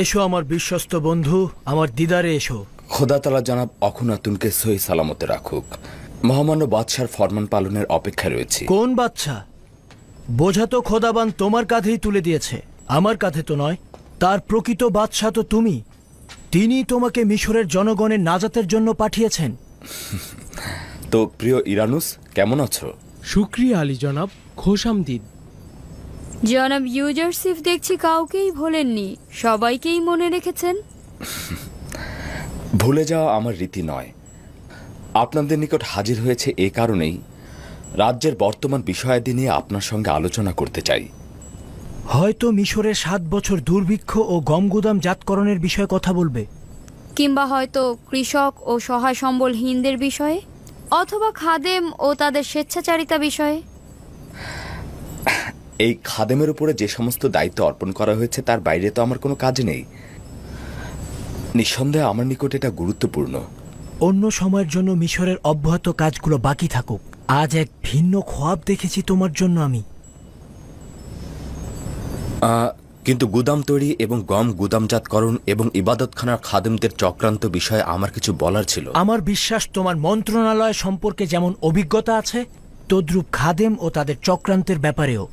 এসো আমার বিশ্বস্ত বন্ধু, আমার দিদারে এসো। খোদা তাআলা জনাব অখুনাতুনকে সহি সালামতে রাখুক। মহামান্য বাদশার ফরমান পালনের অপেক্ষা রয়েছে। কোন বাদশা? বোঝা তো খোদাবান তোমার কাঁধেই তুলে দিয়েছে, আমার কাঁধে তো নয়। তার প্রকৃত বাদশা তো তুমি। তিনি তোমাকে মিশরের জনগণের নাজাতের জন্য পাঠিয়েছেন। তো প্রিয় ইরানুস, কেমন আছো? শুকরিয়া আলী জনাব, খোশামদিদ। জনাব ইউজারসিফ দেখছি কাউকেই ভোলেননি, সবাইকেই মনে রেখেছেন। ভুলে যাওয়া আমার রীতি নয়। আপনাদের নিকট হাজির হয়েছে এ কারণেই, রাজ্যের বর্তমান বিষয়াদি নিয়ে আপনার সঙ্গে আলোচনা করতে চাই। হয়তো মিশরের 7 বছর দুর্ভিক্ষ ও গমগুদাম জাতকরণের বিষয়ে কথা বলবে, কিংবা হয়তো কৃষক ও সহায় সম্বলহীনদের বিষয়ে, অথবা খাদেম ও তাদের স্বেচ্ছাচারিতা বিষয়ে। এই খাদেমের উপরে যে সমস্ত দায়িত্ব অর্পণ করা হয়েছে তার বাইরে তো আমার কোনো কাজ নেই। নিঃসন্দেহে আমার নিকট এটা গুরুত্বপূর্ণ। অন্য সময়ের জন্য মিশরের অব্যাহত কাজগুলো বাকি থাকুক। আজ এক ভিন্ন খোয়াব দেখেছি তোমার জন্য আমি। কিন্তু গুদাম তৈরি এবং গম গুদামজাতকরণ এবং ইবাদতখানার খাদেমদের চক্রান্ত বিষয়ে আমার কিছু বলার ছিল। আমার বিশ্বাস তোমার মন্ত্রণালয় সম্পর্কে যেমন অভিজ্ঞতা আছে, তদ্রূপ খাদেম ও তাদের চক্রান্তের ব্যাপারেও।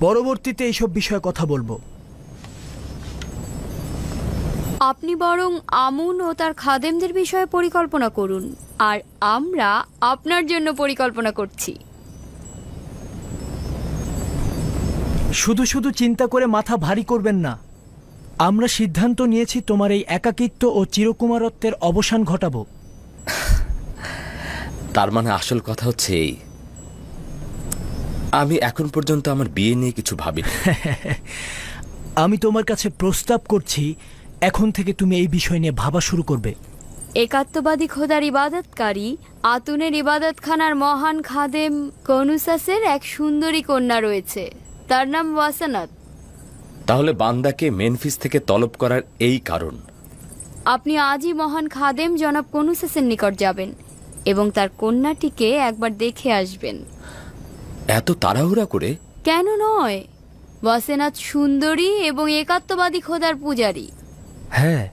পরবর্তীতে এইসব বিষয়ে কথা বলবো। আপনি বরং আমুন ও তার খাদেমদের বিষয়ে পরিকল্পনা করুন, আর আমরা আপনার জন্য পরিকল্পনা করছি। শুধু শুধু চিন্তা করে মাথা ভারী করবেন না। আমরা সিদ্ধান্ত নিয়েছি তোমার এই একাকিত্ব ও চিরকুমারত্বের অবসান ঘটাবো। তার মানে আসল কথা হচ্ছে এই, আমি এখন পর্যন্ত আমার বিয়ে নিয়ে কিছু ভাবিনি। আমি তোমার কাছে প্রস্তাব করছি, এখন থেকে তুমি এই বিষয় নিয়ে ভাবা শুরু করবে। একাত্মবাদী খোদার ইবাদতকারী আতুনের ইবাদতখানার মহান খাদেম কনুসাসের এক সুন্দরী কন্যা রয়েছে, তার নাম ওয়াসানাত। তাহলে বান্দাকে মেনফিস থেকে তলব করার এই কারণ। আপনি আজই মহান খাদেম জনাব কনুসাসের নিকট যাবেন এবং তার কন্যাটিকে একবার দেখে আসবেন। এত তাড়াহুড়া করে? কেন নয়, ওয়াসানাত সুন্দরী এবং একাত্মবাদী খোদার পূজারী। হ্যাঁ,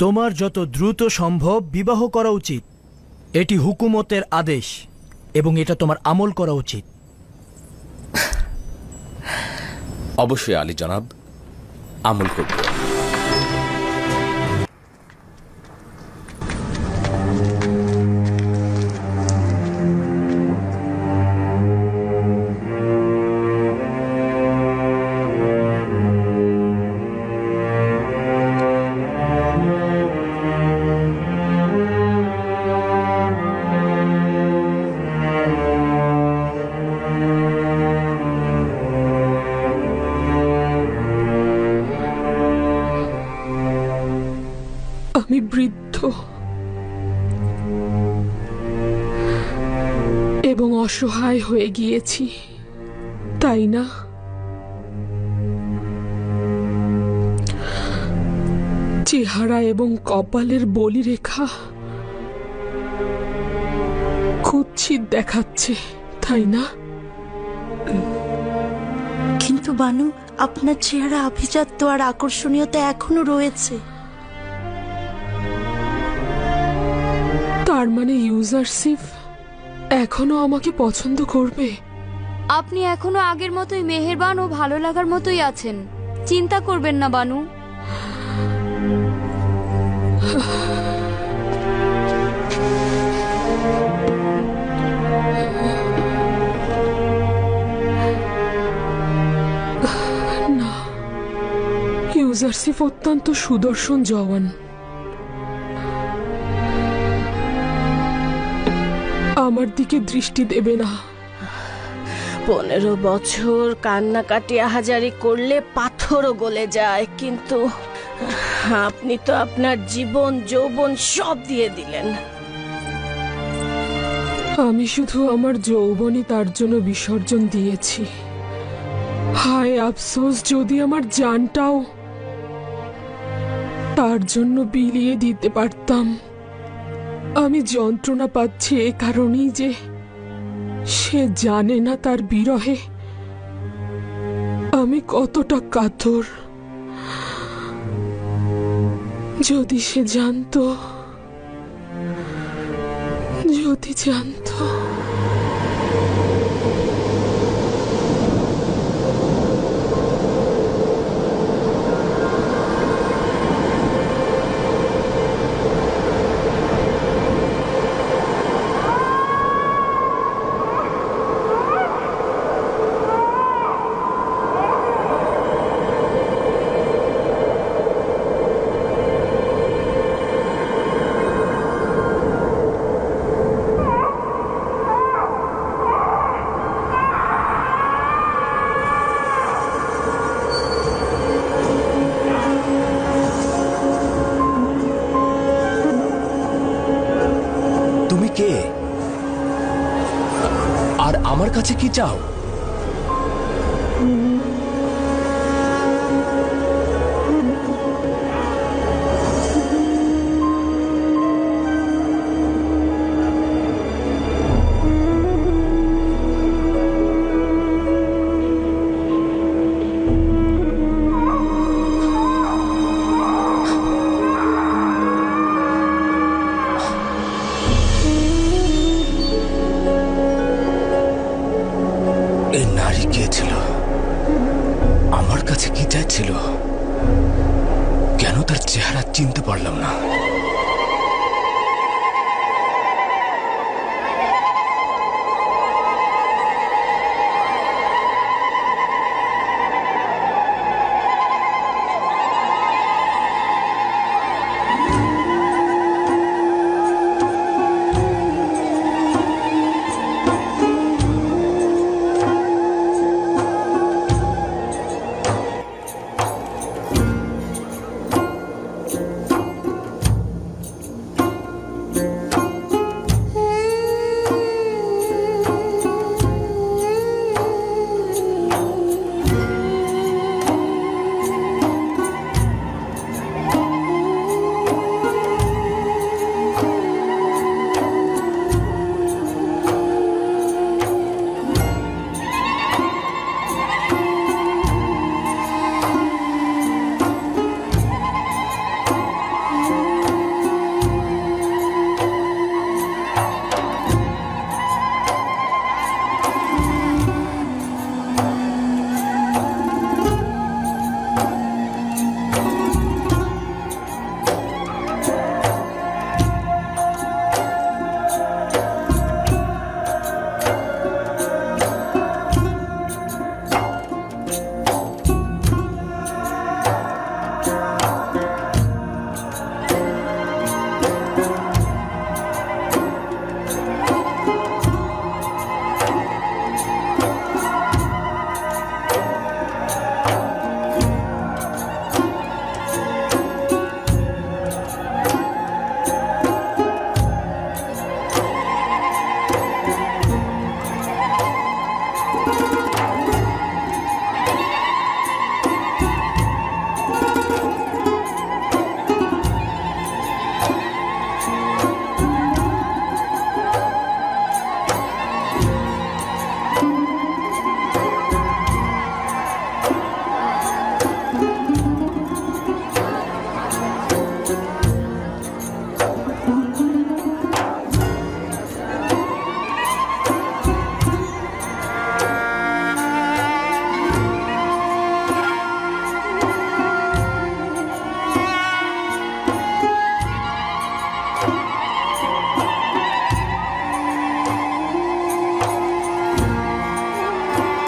তোমার যত দ্রুত সম্ভব বিবাহ করা উচিত। এটি হুকুমতের আদেশ এবং এটা তোমার আমল করা উচিত। অবশ্যই আলী জনাব, আমল করব। আমি বৃদ্ধ এবং অসহায় হয়ে গিয়েছি, তাই না? চেহারা এবং কপালের বলিরেখা কুৎসিত দেখাচ্ছে, তাই না? কিন্তু বানু, আপনার চেহারা আভিজাত্য আর আকর্ষণীয়তা এখনো রয়েছে। তার মানে ইউজারসিফ এখনো আমাকে পছন্দ করবে? আপনি এখনো আগের মতোই মেহেরবান ও ভালো লাগার মতোই আছেন, চিন্তা করবেন না বানু। না, ইউজারসিফ অত্যন্ত সুদর্শন জওয়ান। আমার দিকে দৃষ্টি দেবে না। 15 বছর কান্নাকাটি আহাজারি করলে পাথরও গলে যায়, কিন্তু আপনি তো আপনার জীবন যৌবন সব দিয়ে দিলেন। আমি শুধু আমার যৌবনই তার জন্য বিসর্জন দিয়েছি। হায় আফসোস, যদি আমার জানটাও তার জন্য বিলিয়ে দিতে পারতাম। আমি যন্ত্রণা পাচ্ছি এ কারণেই যে সে জানে না তার বিরহে আমি কতটা কাতর। যদি সে জানতো, যদি জানতো। কে আর আমার কাছে কি চাও? ছিল, কেন তার চেহারা চিনতে পারলাম না।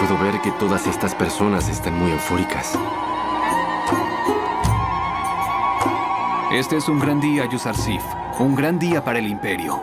Puedo ver que todas estas personas están muy eufóricas. Este es un gran día, Yuzarsif. Un gran día para el Imperio.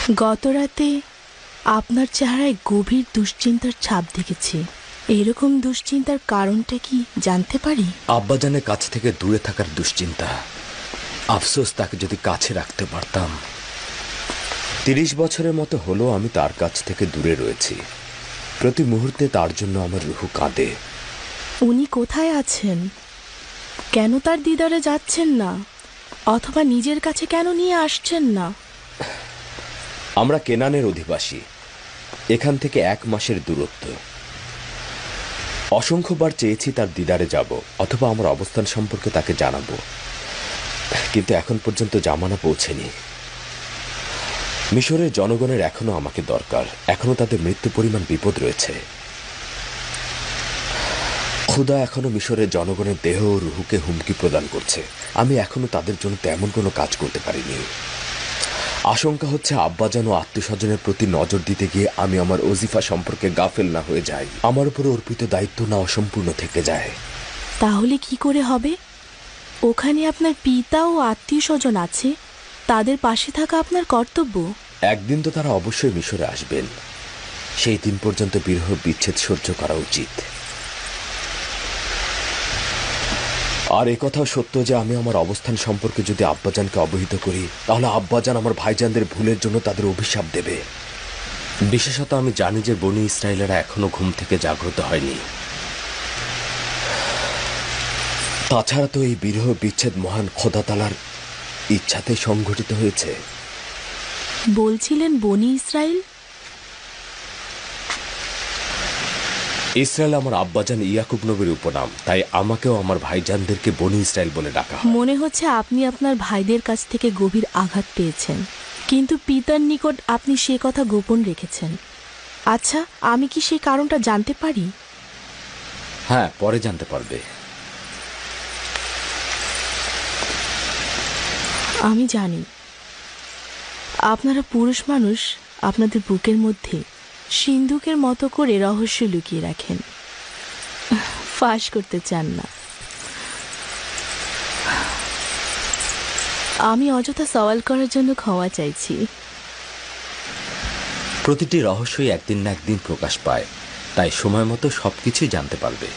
গতরাতে আপনার চেহারায় গভীর দুশ্চিন্তার ছাপ দেখেছি। এরকম দুশ্চিন্তার কারণটা কি জানতে পারি? আব্বাজানের কাছ থেকে দূরে থাকার দুশ্চিন্তা। আফসোস, তাকে যদি কাছে রাখতে পারতাম। 30 বছরের মতো হলো আমি তার কাছ থেকে দূরে রয়েছি। প্রতি মুহূর্তে তার জন্য আমার রুহু কাঁদে। উনি কোথায় আছেন? কেন তার দিদারে যাচ্ছেন না? অথবা নিজের কাছে কেন নিয়ে আসছেন না? আমরা কেনানের অধিবাসী। এখান থেকে 1 মাসের দূরত্ব। অসংখ্যবার চেয়েছি তার দিদারে যাব, অথবা আমার অবস্থান সম্পর্কে তাকে জানাবো, কিন্তু এখন পর্যন্ত জামানা পৌঁছেনি। মিশরের জনগণের এখনো আমাকে দরকার। এখনো তাদের মৃত্যু পরিমাণ বিপদ রয়েছে। খুদা এখনো মিশরের জনগণের দেহ ও রুহুকে হুমকি প্রদান করছে। আমি এখনো তাদের জন্য তেমন কোনো কাজ করতে পারিনি। আশঙ্কা হচ্ছে আব্বাজান ও আত্মীয়স্বজনের প্রতি নজর দিতে গিয়ে আমি আমার ওজিফা সম্পর্কে গাফেল না হয়ে যাই, আমার উপরে অর্পিত দায়িত্ব না অসম্পূর্ণ থেকে যায়। তাহলে কি করে হবে? ওখানে আপনার পিতা ও আত্মীয় স্বজন আছে, তাদের পাশে থাকা আপনার কর্তব্য। একদিন তো তারা অবশ্যই মিশরে আসবেন। সেই দিন পর্যন্ত বিরহ বিচ্ছেদ সহ্য করা উচিত। আর একথাও সত্য যে আমি আমার অবস্থান সম্পর্কে যদি আব্বাজানকে অবহিত করি, তাহলে আব্বাজান আমার ভাইজানদের ভুলের জন্য তাদের অভিশাপ দেবে। বিশেষত আমি জানি যে বনি ইসরায়েলেরা এখনো ঘুম থেকে জাগ্রত হয়নি। তাছাড়া তো এই বিরহ বিচ্ছেদ মহান খোদা তাআলার ইচ্ছাতে সংঘটিত হয়েছে। বলছিলেন বনি ইসরায়েল? ইসরায়েল আমার আব্বাজান ইয়াকুব নবীর উপনাম, তাই আমাকেও আমার ভাইজানদেরকে বনি ইসরায়েল বলে ডাকা হয়। মনে হচ্ছে আপনি আপনার ভাইদের কাছ থেকে গভীর আঘাত পেয়েছেন, কিন্তু পিতার নিকট আপনি সে কথা গোপন রেখেছেন। আচ্ছা, আমি কি সেই কারণটা জানতে পারি? হ্যাঁ, পরে জানতে পারবে। আমি জানি আপনারা পুরুষ মানুষ আপনাদের বুকের মধ্যে সিন্ধুকের মতো করে রহস্য লুকিয়ে রাখেন, ফাঁস করতে চান না। আমি অযথা সওয়াল করার জন্য ক্ষমা চাইছি। প্রতিটি রহস্যই একদিন না একদিন প্রকাশ পায়, তাই সময় মতো সবকিছুই জানতে পারবে।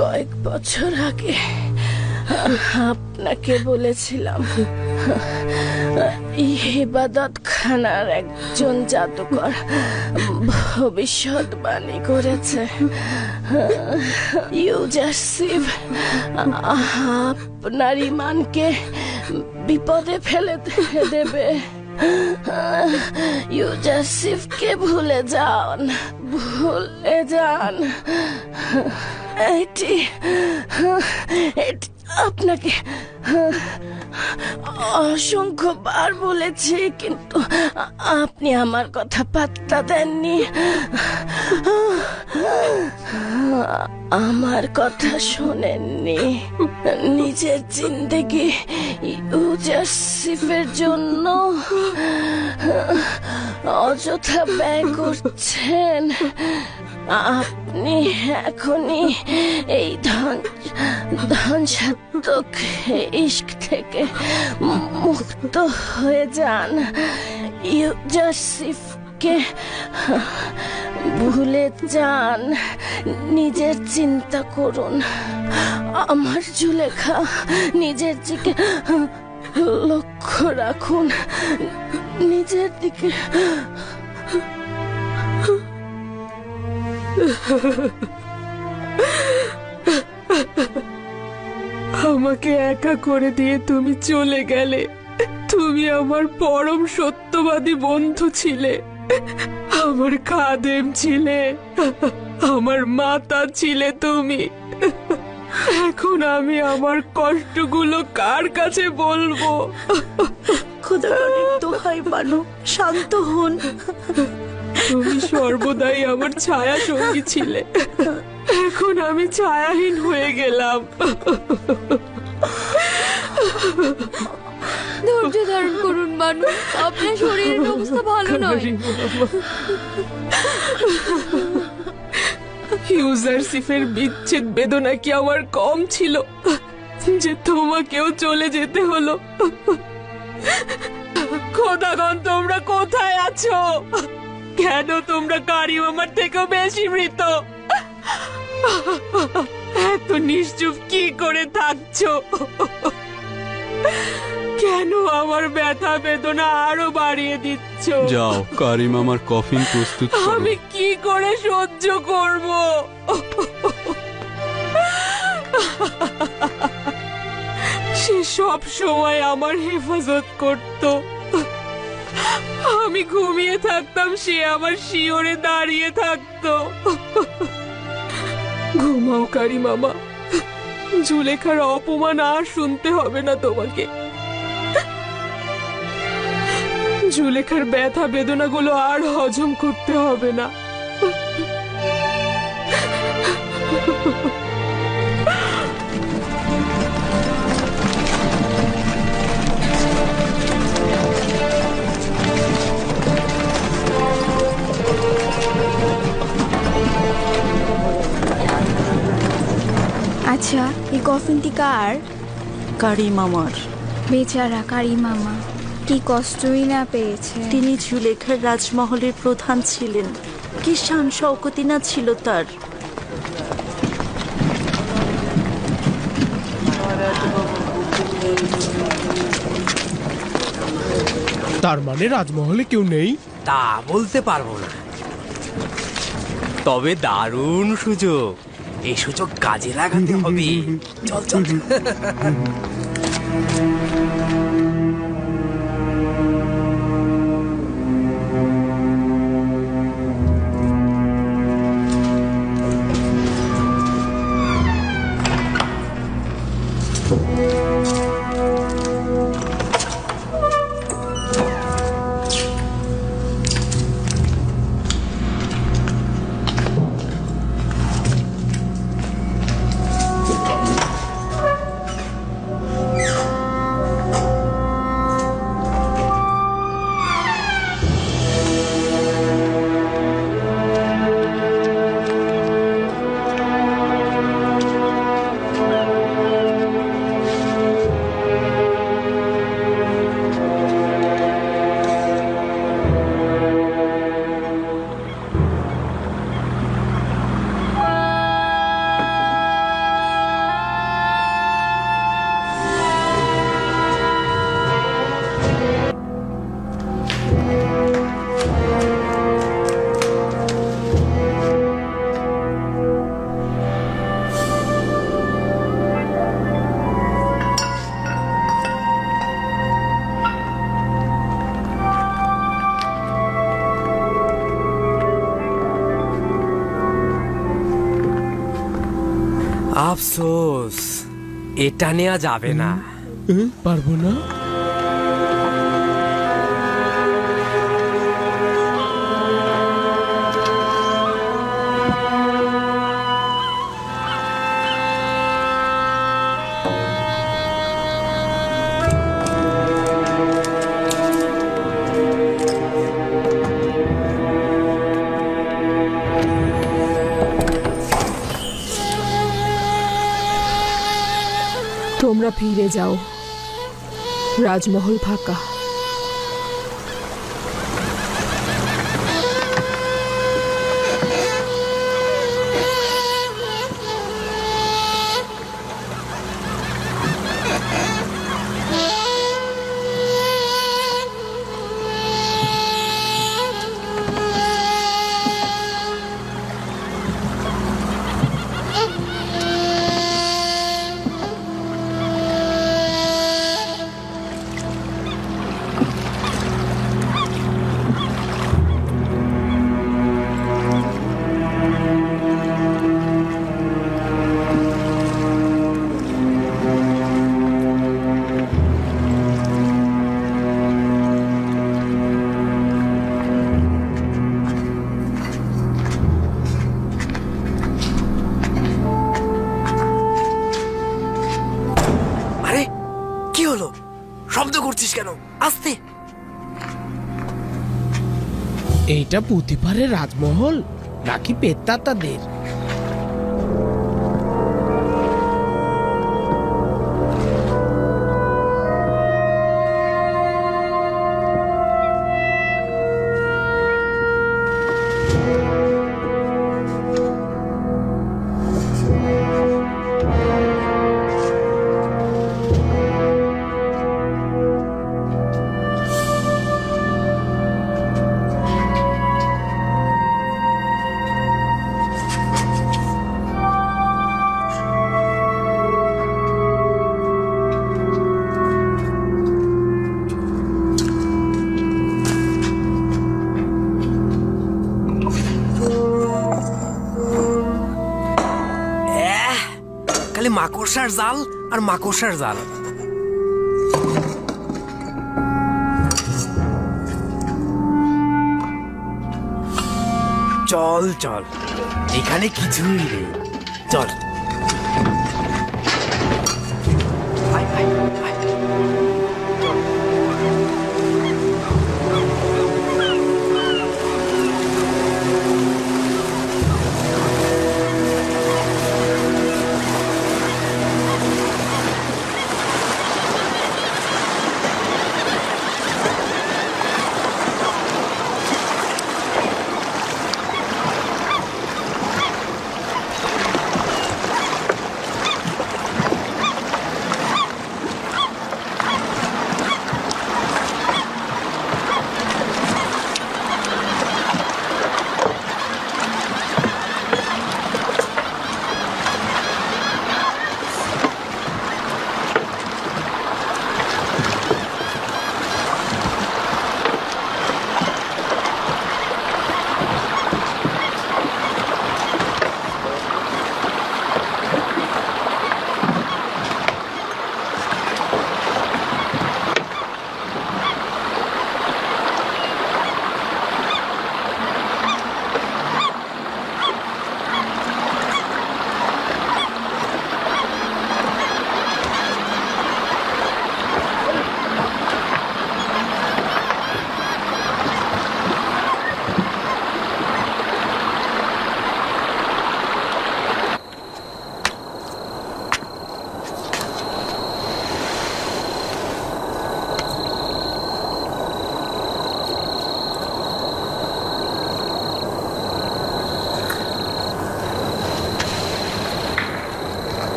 কয়েক বছর আগে আপনাকে বলেছিলাম ইবাদত খানার একজন জাদুকর ভবিষ্যৎবাণী করেছে ইউজাসিফ আপনার ঈমানকে বিপদে ফেলে দেবে। ইউজাসিফকে ভুলে যান, ভুলে যান। এটি আপনাকে অসংখ্যবার বলেছি, কিন্তু আপনি আমার কথা পাত্তা দেননি। আমার কথা শোনেননি। নিজের জিন্দেগি ইউজাসিফের জন্য অযথা ব্যয় করছেন। আপনি এখনই এই ধ্বংসাত্মক ইশক থেকে মুক্ত হয়ে যান। ইউজাসিফকে ভুলে যান, নিজের চিন্তা করুন। আমার জুলেখা, নিজের দিকে লক্ষ্য রাখুন, নিজের দিকে। আমাকে একা করে দিয়ে তুমি চলে গেলে। তুমি আমার পরম সত্যবাদী বন্ধু ছিলে, আমার খাদেম ছিলে, আমার মাতা ছিলে তুমি। এখন আমি আমার কষ্টগুলো কার কাছে বলবো? খোদার দোহাই বানো, শান্ত হন। তুমি সর্বদাই আমার ছায়া সঙ্গী ছিলে, এখন আমি ছায়াহীন হয়ে গেলাম। ধৈর্য ধারণ করুন মানুষ, আপনার শরীরের অবস্থা ভালো নয়। ইউজারশিপের বিচ্ছেদ বেদনা কি আমার কম ছিল যে তোমাকেও চলে যেতে হলো? খোদাগণ, তোমরা কোথায় আছো? কেন তোমরা কারিম আমার থেকেও বেশি মৃত? এত নিশ্চুপ কি করে থাকছো? কেন আমার ব্যথা বেদনা আরো বাড়িয়ে দিচ্ছ? যাও, কারিম আমার কফিন প্রস্তুত করো। আমি কি করে সহ্য করব? সে সব সময় আমার হেফাজত করত। আমি ঘুমিয়ে থাকতাম, সে আমার শিওরে দাঁড়িয়ে থাকতো। ঘুমাও কারিম মামা, জুলেখার অপমান আর শুনতে হবে না তোমাকে। জুলেখার ব্যথা বেদনাগুলো আর হজম করতে হবে না। আচ্ছা, এই কফিনটি কার? কারিম আমার। বেচারা কারিম মামা কি কষ্টই না পেয়েছে। তিনি জুলেখার রাজমহলের প্রধান ছিলেন, কি শান শওকতি না ছিল তার। তার মানে রাজমহলে কেউ নেই? তা বলতে পারবো না, তবে দারুণ সুযোগ। এই সুযোগ কাজে লাগাতে হবে। চল চল। আফসোস, এটা নেওয়া যাবে না। পারবো না। তোমরা ফিরে যাও, রাজমহল ফাঁকা। শব্দ করছিস কেন? আস্তে। এইটা পুঁতিপাড়ের রাজমহল নাকি পেত্তাতাদের? মাকড়সার জাল আর মাকড়সার জাল। চল চল, এখানে কিছুই নেই, চল।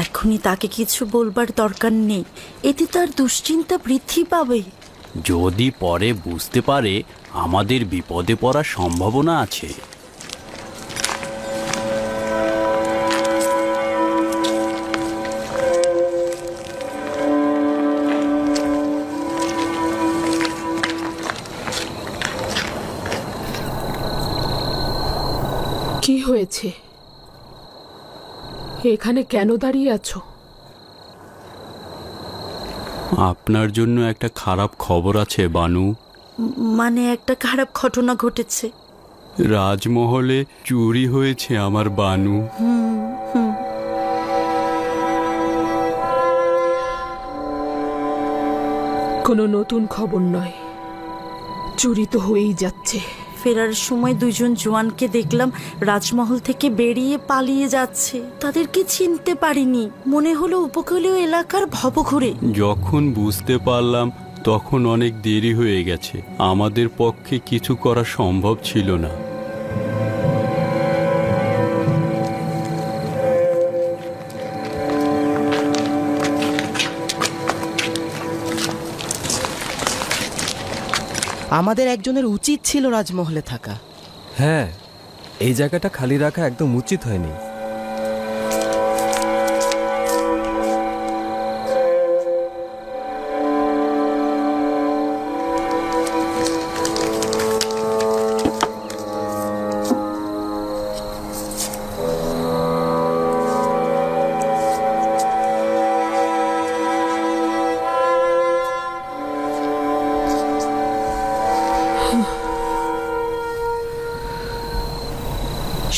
এখনই তাকে কিছু বলবার দরকার নেই, এতে তার দুশ্চিন্তা বৃদ্ধি পাবে। যদি পরে বুঝতে পারে আমাদের বিপদে পড়ার সম্ভাবনা আছে। কি হয়েছে? এখানে কেন দাঁড়িয়ে আছো? আপনার জন্য একটা খারাপ খবর আছে বানু। মানে একটা খারাপ ঘটনা ঘটেছে। রাজমহলে চুরি হয়েছে আমার বানু। কোনো নতুন খবর নয়, চুরি তো হয়েই যাচ্ছে। ফেরার সময় দুজন জওয়ানকে দেখলাম রাজমহল থেকে বেরিয়ে পালিয়ে যাচ্ছে। তাদেরকে চিনতে পারিনি, মনে হলো উপকূলীয় এলাকার ভবঘুরে। যখন বুঝতে পারলাম তখন অনেক দেরি হয়ে গেছে, আমাদের পক্ষে কিছু করা সম্ভব ছিল না। আমাদের একজনের উচিত ছিল রাজমহলে থাকা। হ্যাঁ, এই জায়গাটা খালি রাখা একদম উচিত হয়নি।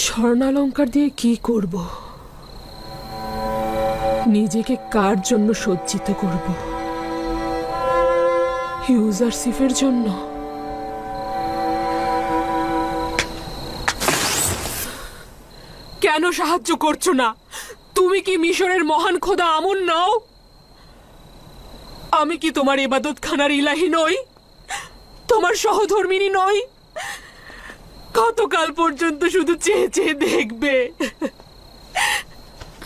স্বর্ণালঙ্কার দিয়ে কি করব? নিজেকে কার জন্য সজ্জিত করব? ইউজারশিপের জন্য? কেন সাহায্য করছো না? তুমি কি মিশরের মহান খোদা আমুন নও? আমি কি তোমার ইবাদতখানার ইলাহি নই? তোমার সহধর্মিনী নই? কতকাল পর্যন্ত শুধু চেয়ে চেয়ে দেখবে?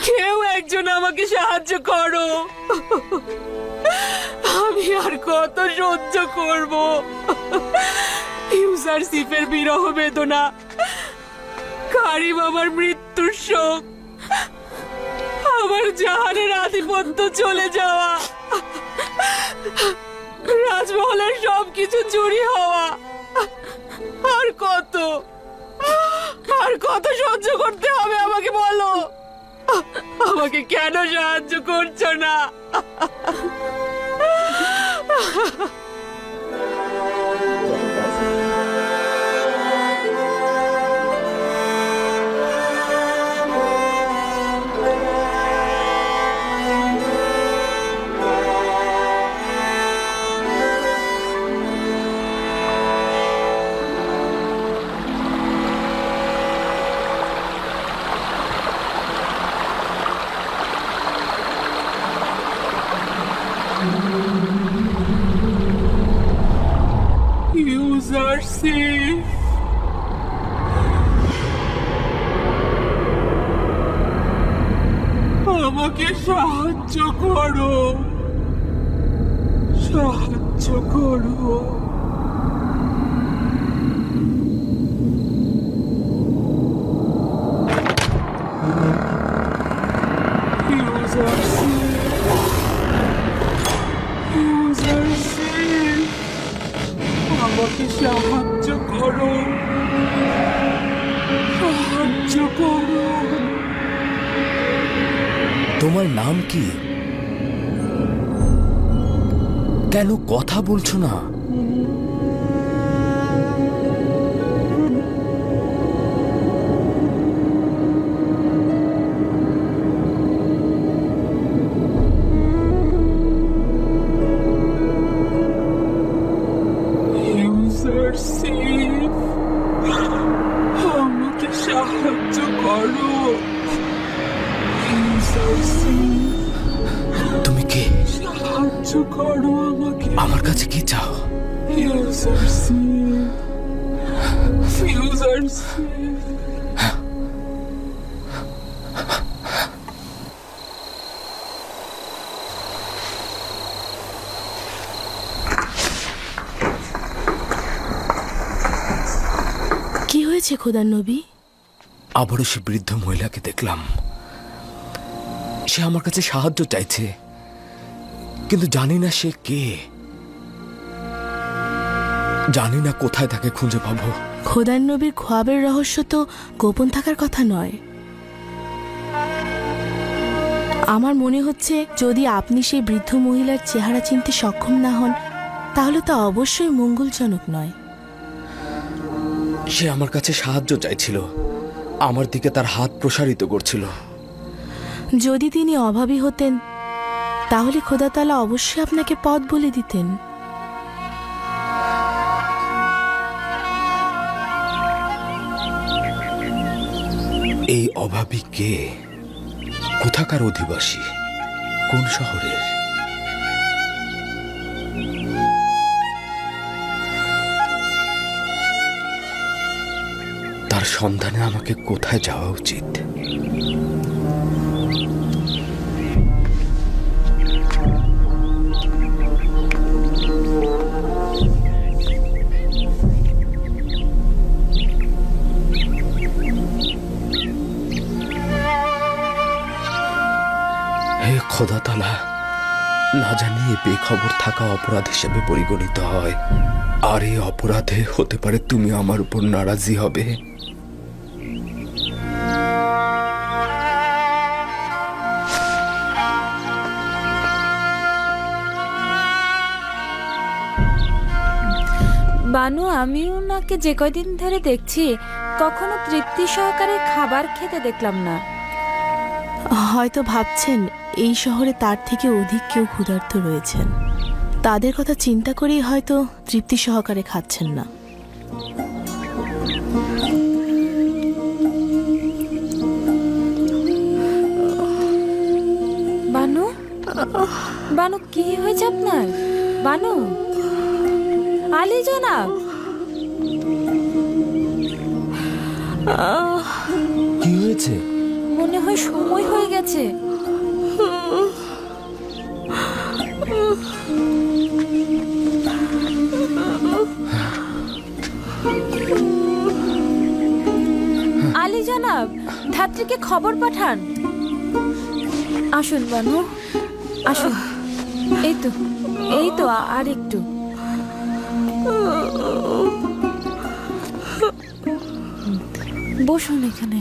কেউ একজন আমাকে সাহায্য করো। আমি আর কত সহ্য করব? ইউজারশিপের বিরহ বেদনা, কারিম আমার মৃত্যুর শোক, আমার নূর জাহানের আধিপত্য চলে যাওয়া, রাজমহলের সবকিছু চুরি হওয়া, আর কত সহ্য করতে হবে আমাকে বলো। আমাকে কেন সাহায্য করছো না? আমাকে সাহায্য করো, সাহায্য করো। আমাকে সাহায্য করো, সাহায্য করো। তোমার নাম কি? কেন কথা বলছো না? আমাকে সাহায্য করো। তুমি কে? সাহায্য করো আমাকে। আমার কাছে কি চাও? কি হয়েছে খোদার নবী? আবারও সে বৃদ্ধ মহিলাকে দেখলাম। সে আমার কাছে সাহায্য চাইছে, কিন্তু জানি না সে কে, জানি না কোথায় তাকে খুঁজে পাবো। খোদার নবীর খোয়াবের রহস্য তো গোপন থাকার কথা নয়। আমার মনে হচ্ছে যদি আপনি সেই বৃদ্ধ মহিলার চেহারা চিনতে সক্ষম না হন, তাহলে তা অবশ্যই মঙ্গলজনক নয়। সে আমার কাছে সাহায্য চাইছিল, আমার দিকে তার হাত প্রসারিত করছিল। যদি তিনি অভাবী হতেন, তাহলে খোদা তাআলা অবশ্যই আপনাকে পথ বলে দিতেন। এই অভাবী কে? কোথাকার অধিবাসী? কোন শহরের? তার সন্ধানে আমাকে কোথায় যাওয়া উচিত? হে খোদা তাআলা, না জানি এ বেখবর থাকা অপরাধ হিসেবে পরিগণিত হয়, আর এই অপরাধে হতে পারে তুমি আমার উপর নারাজি হবে। বানু, আমি ওনাকে যে কয়দিন ধরে দেখছি কখনো তৃপ্তি সহকারে খাবার খেতে দেখলাম না। হয়তো ভাবছেন এই শহরে তার থেকে অধিক কেউ ক্ষুধার্ত রয়েছেন। তাদের কথা চিন্তা করেই হয়তো তৃপ্তি সহকারে খাচ্ছেন না। বানু, বানু কি হয়েছে আপনার? বানু, আলী জনাব, কি হয়েছে? মনে হয় সময় হয়ে গেছে। আলী জনাব, ধাত্রীকে খবর পাঠান। আসুন বানু, আসুন। এই তো আর একটু। বসুন এখানে।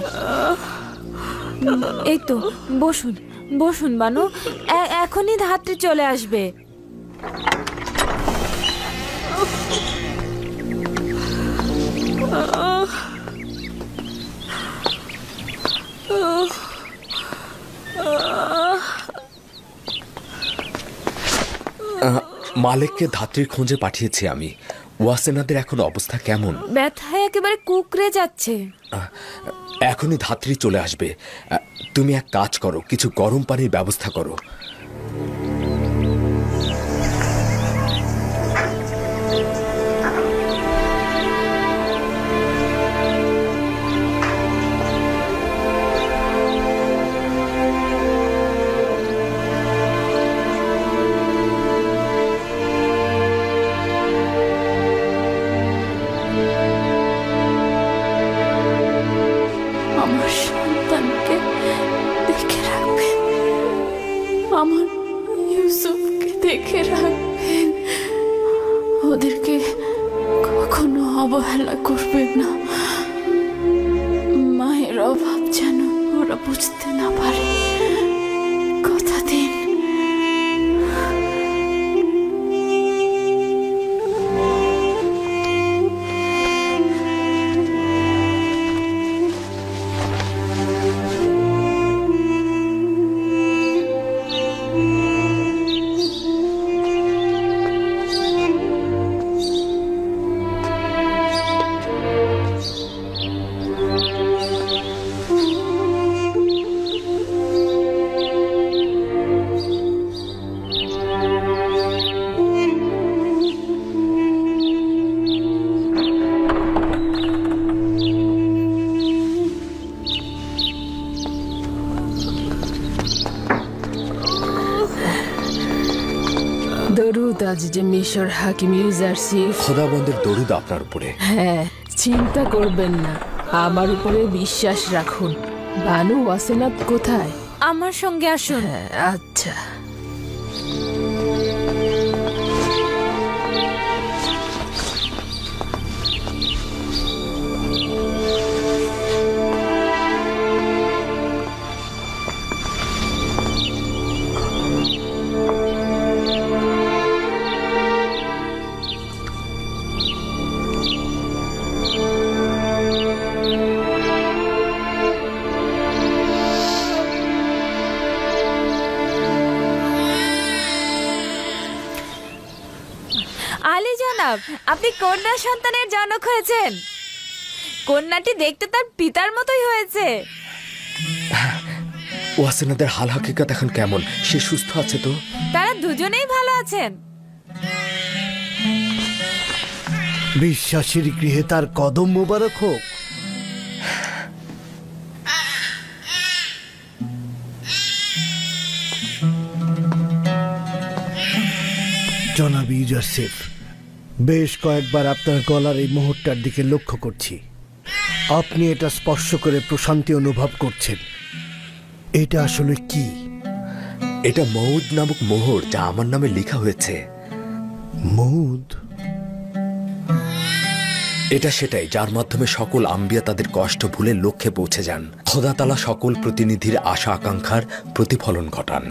এই তো বসুন, বসুন বানু, এখনই ধাত্রী চলে আসবে। মালিককে ধাত্রীর খোঁজে পাঠিয়েছি আমি। ওয়াসেনাদের এখন অবস্থা কেমন? ব্যথায় একেবারে কুকড়ে যাচ্ছে। এখনই ধাত্রী চলে আসবে। তুমি এক কাজ করো, কিছু গরম পানির ব্যবস্থা করো। আমার ইউসুফকে দেখে রাখবেন, ওদেরকে কখনো অবহেলা করবেন না। মায়ের অভাব যেন ওরা বুঝতে না পারে, কথা দিন। দরুদ আজ যে মিশর হাকিম ইউজারসিফ। খোদাবন্দের দরুদ আপনার উপরে। হ্যাঁ, চিন্তা করবেন না, আমার উপরে বিশ্বাস রাখুন। বানু ওয়াসেনাত কোথায়? আমার সঙ্গে আসুন। আচ্ছা। আলী জনাব, আপনি কন্যা সন্তানের জনক হয়েছেন। কন্যাটি দেখতে তার পিতার মতোই হয়েছে। ওয়াসেনাদের হাল হাকিকত এখন কেমন? সে সুস্থ আছে তো? তারা দুজনেই ভালো আছেন। বিশ্বাসীর গৃহে তার কদম মোবারক হোক। জনাব ইউজারসিফ, বেশ কয়েকবার আপনার গলার এই মুহূর্তটার দিকে লক্ষ্য করছি। আপনি এটা স্পর্শ করে প্রশান্তি অনুভব করছেন। এটা আসলে কি? এটা মৌদ নামক মোহর, যা আমার নামে লেখা হয়েছে। মৌদ? এটা সেটাই যার মাধ্যমে সকল আম্বিয়া তাদের কষ্ট ভুলে লক্ষ্যে পৌঁছে যান। খোদা তাআলা সকল প্রতিনিধির আশা আকাঙ্ক্ষার প্রতিফলন ঘটান।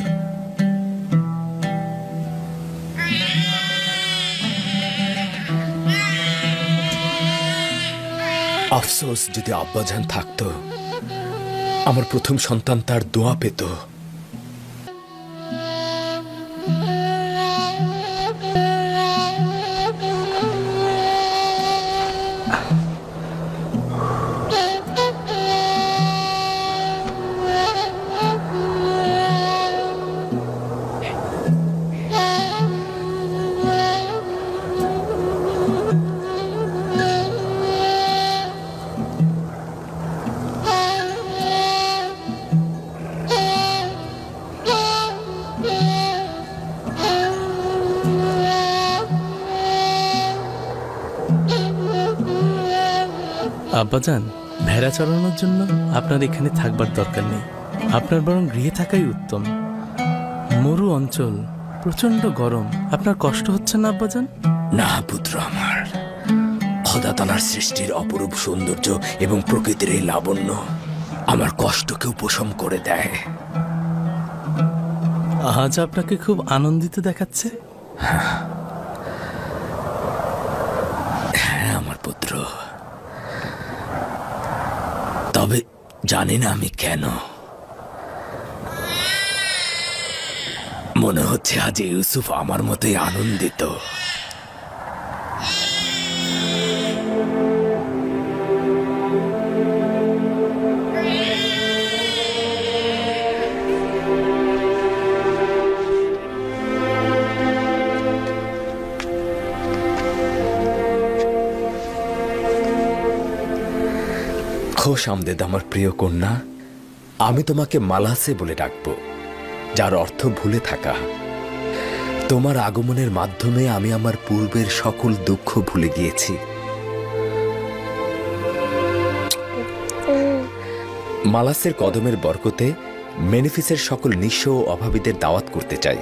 আফসোস, যদি আব্বাজান থাকতো, আমার প্রথম সন্তান তার দোয়া পেত। আব্বাজান, ভেড়া চড়ানোর জন্য আপনার এখানে থাকবার দরকার নেই। আপনার বরং গৃহে থাকাই উত্তম। মরু অঞ্চল, প্রচন্ড গরম। আপনার কষ্ট হচ্ছে না আব্বাজান? না পুত্র আমার, খোদা তাআলার সৃষ্টির অপরূপ সৌন্দর্য এবং প্রকৃতির এই লাবণ্য আমার কষ্টকে উপশম করে দেয়। আজ আপনাকে খুব আনন্দিত দেখাচ্ছে। হ্যাঁ আমার পুত্র, তবে জানি না আমি কেন মনে হচ্ছে আজ ইউসুফ আমার মতোই আনন্দিত। খোশ আমদেদ আমার প্রিয় কন্যা, আমি তোমাকে মালাসে বলে ডাকবো, যার অর্থ ভুলে থাকা। তোমার আগমনের মাধ্যমে আমি আমার পূর্বের সকল দুঃখ ভুলে গিয়েছি। মালাসের কদমের বরকতে মেনিফিসের সকল নিঃস্ব ও অভাবীদের দাওয়াত করতে চাই।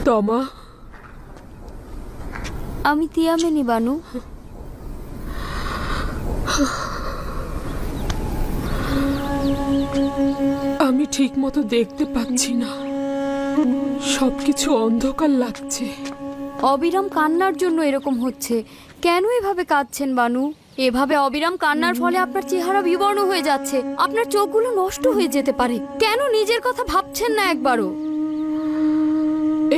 তমা, আমি তিয়ামেনি বানু। আমি ঠিক মতো দেখতে পাচ্ছি না, সবকিছু অন্ধকার লাগছে। অবিরাম কান্নার জন্য এরকম হচ্ছে। কেন এভাবে কাঁদছেন বানু? এভাবে অবিরাম কান্নার ফলে আপনার চেহারা বিবর্ণ হয়ে যাচ্ছে, আপনার চোখগুলো নষ্ট হয়ে যেতে পারে। কেন নিজের কথা ভাবছেন না একবারও?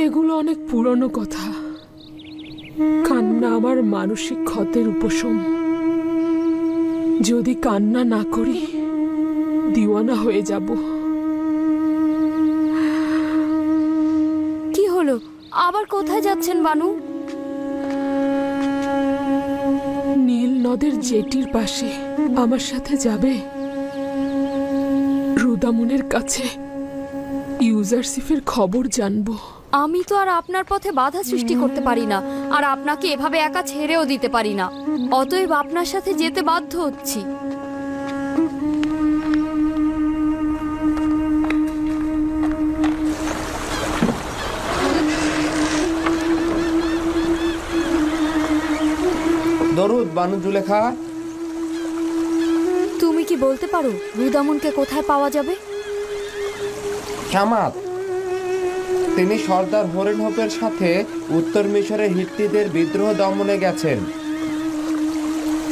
এগুলো অনেক পুরনো কথা। কান্না আমার মানসিক ক্ষতের উপশম। যদি কান্না না করি দিওয়ানা হয়ে যাব। কি হলো, আবার কোথায় যাচ্ছেন বানু? নীল নদের জেটির পাশে আমার সাথে যাবে? রুদামুনের কাছে ইউজারসিফের খবর জানবো। আমি তো আর আপনার পথে বাধা সৃষ্টি করতে পারি না, আর আপনাকে এভাবে একা ছেড়েও দিতে পারি না। অতএব আপনার সাথে যেতে বাধ্য হচ্ছি। দরুদ বানু জুলেখা। তুমি কি বলতে পারো রুদামুনকে কোথায় পাওয়া যাবে? শামাত, তিনি সর্দার হরেন হোপের সাথে উত্তর মিশরের হিত্তিদের বিদ্রোহ দমনে গেছেন।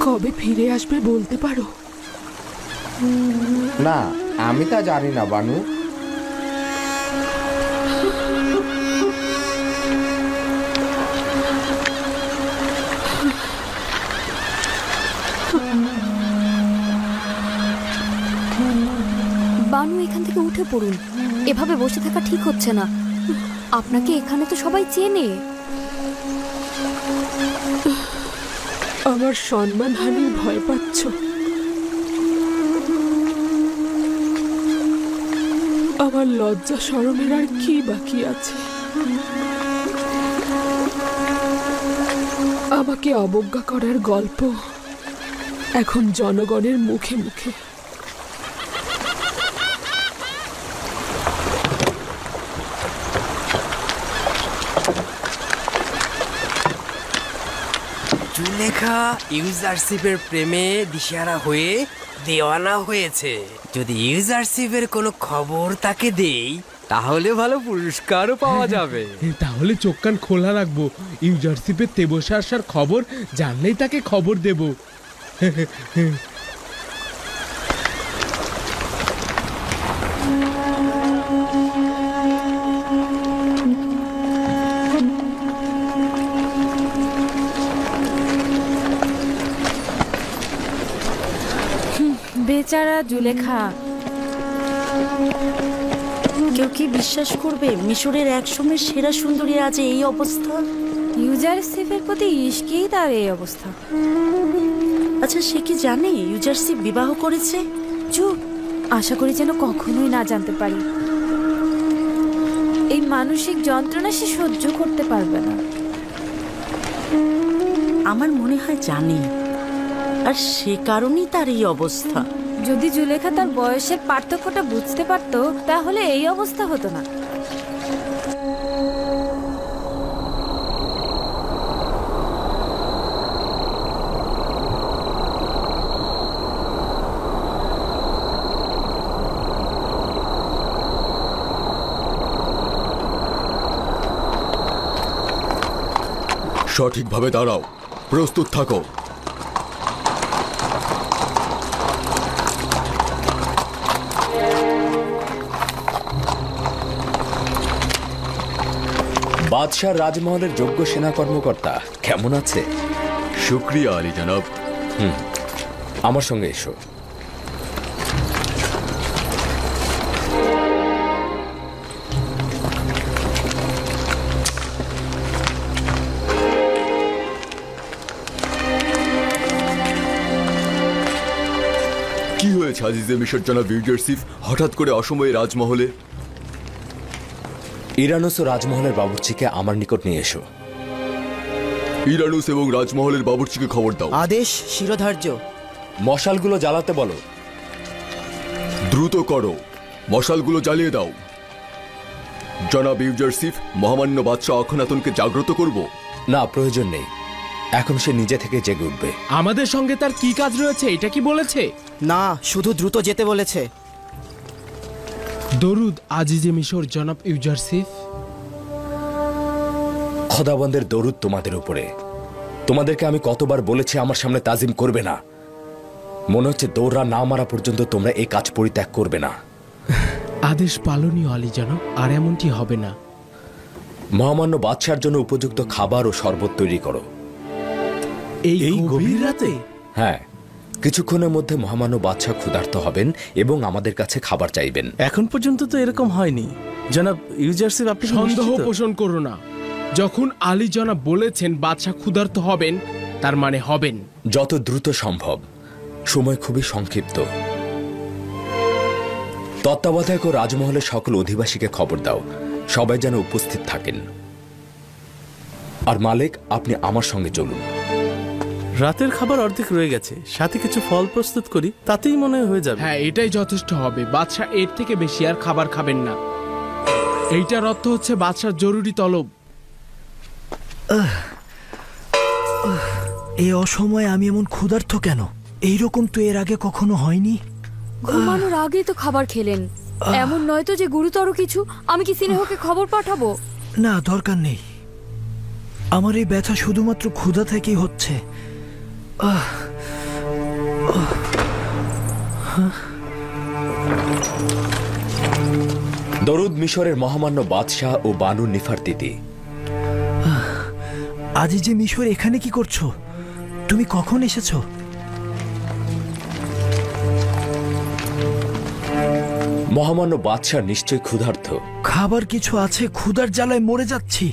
কবে ফিরে আসবে বলতে পারো? না, আমি তা জানি না বানু। বানু, এখান থেকে উঠে পড়ুন। এভাবে বসে থাকা ঠিক হচ্ছে না। আপনাকে এখানে তো সবাই চেনে। আমার সম্মানহানির ভয় পাচ্ছ? আমার লজ্জা শরমের আর কি বাকি আছে? আমাকে অবজ্ঞা করার গল্প এখন জনগণের মুখে মুখে। জুলেখা ইউজারশিপের প্রেমে দিশারা হয়ে দেওয়ানা হয়েছে। যদি ইউজারশিপের কোনো খবর তাকে দেই তাহলে ভালো পুরস্কারও পাওয়া যাবে। তাহলে চোখ কান খোলা রাখবো। ইউজারশিপের তেবসে আসার খবর জানলেই তাকে খবর দেব। বেচারা জুলেখা, কেউ কি বিশ্বাস করবে মিশরের একসময় সেরা সুন্দরী আজ এই অবস্থা? ইউজারশিপের প্রতি ইশকেই তার এই অবস্থা। আচ্ছা, সে কি জানে ইউজারশিপ বিবাহ করেছে? চুপ, আশা করি যেন কখনোই না জানতে পারি। এই মানসিক যন্ত্রণা সে সহ্য করতে পারবে না। আমার মনে হয় জানে, আর সে কারণেই তার এই অবস্থা। যদি জুলেখা তার বয়সের পার্থক্যটা বুঝতে পারতো তাহলে এই অবস্থা হতো না। সঠিকভাবে দাঁড়াও, প্রস্তুত থাকো। বাদশাহ রাজমহলের যোগ্য সেনা কর্মকর্তা কেমন আছে? শুক্রিয়া আলী জনাব। আমার সঙ্গে এসো। কি হয়েছে আজিজে মিশর জনাব ইউজারসিফ, হঠাৎ করে অসময়ে রাজমহলে? ইরানুস ও রাজমহলের বাবুর্চিকে আমার নিকট নিয়ে এসো। ইরানুস এবং রাজমহলের বাবুর্চিকে খবর দাও। আদেশ শিরোধার্য। মশালগুলো জ্বালাতে বলো। দ্রুত করো, মশালগুলো জ্বালিয়ে দাও। জনাব ইউজারসিফ, মহামান্য বাদশাহ অখনাতনকে জাগ্রত করব? না, প্রয়োজন নেই, এখন সে নিজে থেকে জেগে উঠবে। আমাদের সঙ্গে তার কি কাজ রয়েছে এটা কি বলেছে? না, শুধু দ্রুত যেতে বলেছে। দরুদ আজিজে মিশর জনাব ইউজারসিফ। খোদাবন্দের দরুদ তোমাদের উপরে। তোমাদেরকে আমি কতবার বলেছি আমার সামনে তাজিম করবে না। মনে হচ্ছে দৌড়া না মারা পর্যন্ত তোমরা এই কাজ পরিত্যাগ করবে না। আদেশ পালনীয় আলী জনাব, আর এমনটি হবে না। মহামান্য বাদশার জন্য উপযুক্ত খাবার ও শরবত তৈরি করো। এই গভীর রাতে? হ্যাঁ, কিছুক্ষণের মধ্যে মহামান্য বাদশাহ ক্ষুধার্ত হবেন এবং আমাদের কাছে খাবার চাইবেন। এখন পর্যন্ত তো এরকম হয়নি জনাব ইউজারসিফ। আপনি সন্দেহ পোষণ করো না। যখন আলী জনাব বলেছেন বাদশাহ ক্ষুধার্ত হবেন, তার মানে হবেন। যত দ্রুত সম্ভব। সময় খুবই সংক্ষিপ্ত। তত্ত্বাবধায়ক ও রাজমহলের সকল অধিবাসীকে খবর দাও, সবাই যেন উপস্থিত থাকেন। আর মালিক, আপনি আমার সঙ্গে চলুন। রাতের খাবার অর্ধেক রয়ে গেছে, সাথে কিছু ফল প্রস্তুত করি, তাতেই মনে হয়ে যাবে। হ্যাঁ, এটাই যথেষ্ট হবে। বাদশাহ এর থেকে বেশি আর খাবার খাবেন না। এইটার অর্থ হচ্ছে বাদশার জরুরি তলব। এই অসময়ে আমি এমন ক্ষুধার্ত কেন? এইরকম তো এর আগে কখনো হয়নি। ঘুমানোর আগেই তো খাবার খেলেন। এমন নয় তো যে গুরুতর কিছু। আমি কি সিনেহকে খবর পাঠাবো? না, দরকার নেই। আমার এই ব্যথা শুধুমাত্র ক্ষুধা থেকেই হচ্ছে। দরুদ মিশরের মহামান্য বাদশাহ ও বানু নিফারতিতি। আজিজে মিশর, এখানে কি করছো? তুমি কখন এসেছো? মহামান্য বাদশাহ নিশ্চয় ক্ষুধার্ত। খাবার কিছু আছে, ক্ষুধার জ্বালায় মরে যাচ্ছি।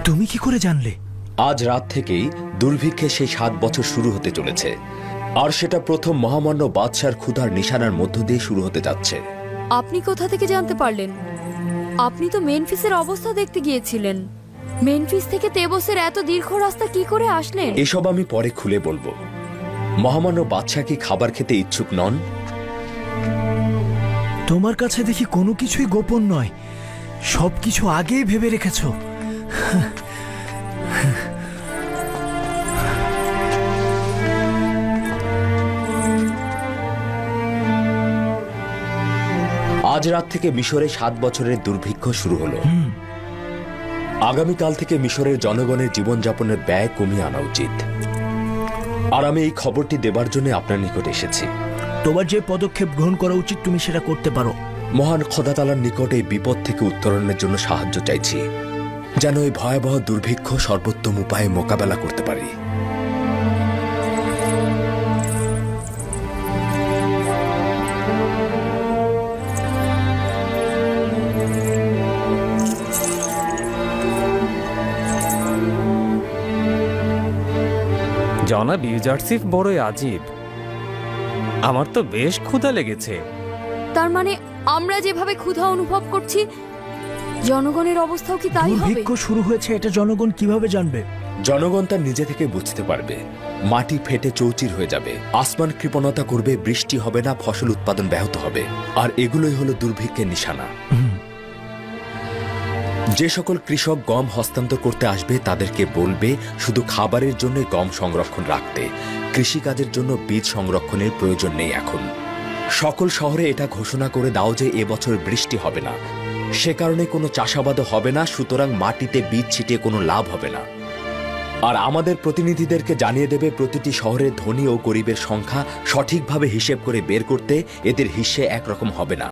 তুমি কি করে জানলে? আজ রাত থেকেই দুর্ভিক্ষে সেই 7 বছর শুরু হতে চলেছে, আর সেটা প্রথম মহামান্য বাদশার ক্ষুধার নিশানার মধ্য দিয়ে শুরু হতে যাচ্ছে। আপনি কোথা থেকে জানতে পারলেন? আপনি তো মেনফিসের অবস্থা দেখতে গিয়েছিলেন। মেনফিস থেকে তেবসের এত দীর্ঘ রাস্তা কি করে আসলেন? এসব আমি পরে খুলে বলবো। মহামান্য বাদশাহ কি খাবার খেতে ইচ্ছুক নন? তোমার কাছে দেখি কোনো কিছুই গোপন নয়, সবকিছু আগেই ভেবে রেখেছো। আজ রাত থেকে মিশরে 7 বছরের দুর্ভিক্ষ শুরু হলো। আগামীকাল থেকে মিশরের জনগণের জীবনযাপনের ব্যয় কমিয়ে আনা উচিত। আর আমি এই খবরটি দেবার জন্য আপনার নিকট এসেছি। তোমার যে পদক্ষেপ গ্রহণ করা উচিত তুমি সেটা করতে পারো। মহান খোদা তাআলার নিকট এই বিপদ থেকে উত্তরণের জন্য সাহায্য চাইছি, যেন এই ভয়াবহ দুর্ভিক্ষ সর্বোত্তম উপায়ে মোকাবেলা করতে পারি। জনাব ইউজারসিফ বড়ই আজীব। আমার তো বেশ ক্ষুধা লেগেছে। তার মানে আমরা যেভাবে ক্ষুধা অনুভব করছি জনগণের অবস্থাও কি তাই হবে? দুর্ভিক্ষ শুরু হয়েছে এটা জনগণ কিভাবে জানবে? জনগণ তার নিজে থেকে বুঝতে পারবে। মাটি ফেটে চৌচির হয়ে যাবে, আসমান কৃপণতা করবে, বৃষ্টি হবে না, ফসল উৎপাদন ব্যাহত হবে। আর এগুলোই হলো দুর্ভিক্ষের নিশানা। যে সকল কৃষক গম হস্তান্তর করতে আসবে তাদেরকে বলবে শুধু খাবারের জন্য গম সংরক্ষণ রাখতে, কৃষিকাজের জন্য বীজ সংরক্ষণের প্রয়োজন নেই এখন। সকল শহরে এটা ঘোষণা করে দাও যে এবছর বৃষ্টি হবে না, সে কারণে কোনো চাষাবাদও হবে না, সুতরাং মাটিতে বীজ ছিটিয়ে কোনো লাভ হবে না। আর আমাদের প্রতিনিধিদেরকে জানিয়ে দেবে প্রতিটি শহরের ধনী ও গরিবের সংখ্যা সঠিকভাবে হিসেব করে বের করতে, এদের হিসে একরকম হবে না।